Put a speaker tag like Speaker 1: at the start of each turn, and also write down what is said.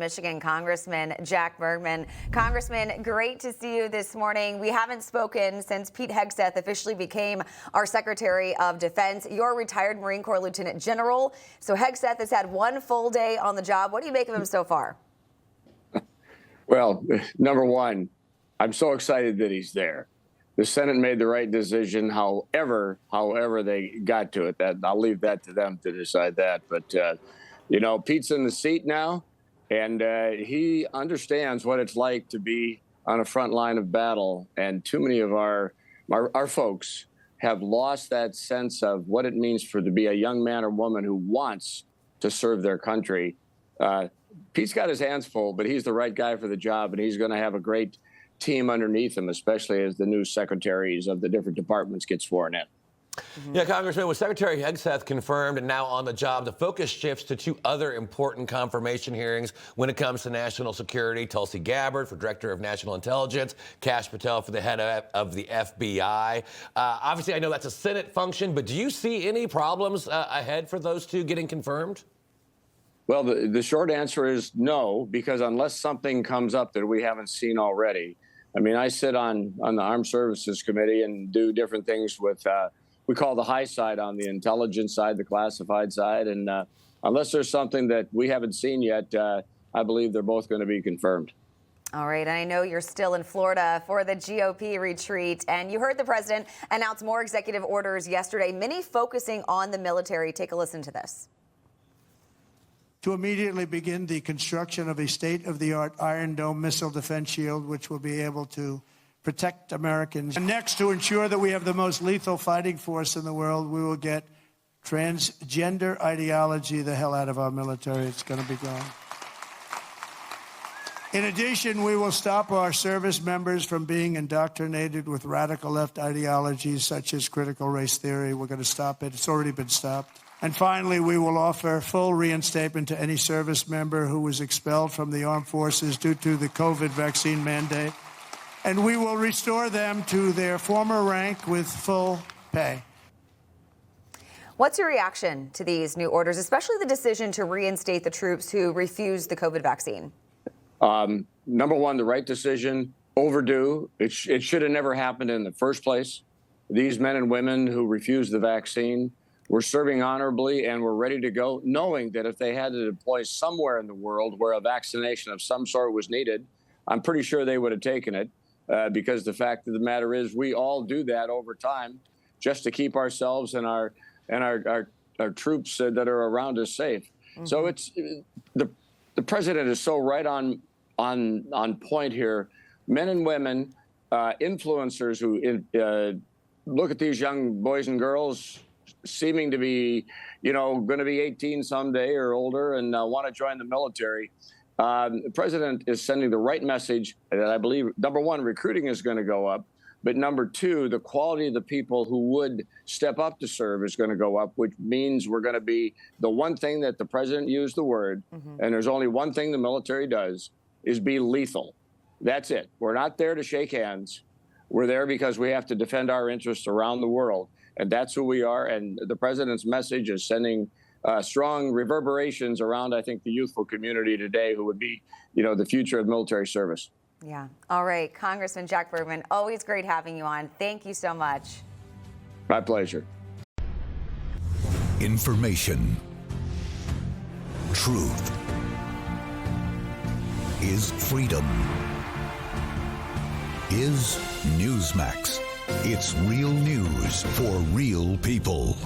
Speaker 1: Michigan Congressman Jack Bergman. Congressman, great to see you this morning. We haven't spoken since Pete Hegseth officially became our Secretary of Defense. You're a retired Marine Corps Lieutenant General, so Hegseth has had one full day on the job. What do you make of him so far?
Speaker 2: Well, number one, I'm so excited that he's there. The Senate made the right decision, however they got to it. That I'll leave that to them to decide that. But, Pete's in the seat now, and he understands what it's like to be on a front line of battle. And too many of our folks have lost that sense of what it means to be a young man or woman who wants to serve their country. Pete's got his hands full, but he's the right guy for the job, and he's going to have a great team underneath him, especially as the new secretaries of the different departments get sworn in.
Speaker 3: Yeah, Congressman, with Secretary Hegseth confirmed and now on the job, the focus shifts to two other important confirmation hearings when it comes to national security. Tulsi Gabbard for Director of National Intelligence, Kash Patel for the head of the FBI. Obviously, I know that's a Senate function, but do you see any problems ahead for those two getting confirmed?
Speaker 2: Well, the short answer is no, because unless something comes up that we haven't seen already. I mean, I sit on the Armed Services Committee and do different things with, we call the high side on the intelligence side, the classified side. And unless there's something that we haven't seen yet, I believe they're both going to be confirmed.
Speaker 1: All right. And I know you're still in Florida for the GOP retreat, and you heard the president announce more executive orders yesterday, many focusing on the military. Take a listen to this.
Speaker 4: To immediately begin the construction of a state-of-the-art Iron Dome missile defense shield, which will be able to protect Americans. And next, to ensure that we have the most lethal fighting force in the world, we will get transgender ideology the hell out of our military. It's going to be gone. In addition, we will stop our service members from being indoctrinated with radical left ideologies such as critical race theory. We're going to stop it. It's already been stopped. And finally, we will offer full reinstatement to any service member who was expelled from the armed forces due to the COVID vaccine mandate. And we will restore them to their former rank with full pay.
Speaker 1: What's your reaction to these new orders, especially the decision to reinstate the troops who refused the COVID vaccine?
Speaker 2: Number one, the right decision, overdue. It should have never happened in the first place. These men and women who refused the vaccine were serving honorably and were ready to go, knowing that if they had to deploy somewhere in the world where a vaccination of some sort was needed, I'm pretty sure they would have taken it, because the fact of the matter is we all do that over time just to keep ourselves and our troops that are around us safe. Mm-hmm. So it's the president is so right on point here. Men and women, influencers who look at these young boys and girls seeming to be, going to be 18 someday or older and want to join the military. The president is sending the right message that I believe, number one, recruiting is going to go up. But number two, the quality of the people who would step up to serve is going to go up, which means we're going to be the one thing that the president used the word, and there's only one thing the military does, is be lethal. That's it. We're not there to shake hands. We're there because we have to defend our interests around the world. And that's who we are. And the president's message is sending strong reverberations around, I think, the youthful community today who would be, the future of military service.
Speaker 1: Yeah. All right. Congressman Jack Bergman, always great having you on. Thank you so much.
Speaker 2: My pleasure.
Speaker 5: Information. Truth is freedom. Is Newsmax. It's real news for real people.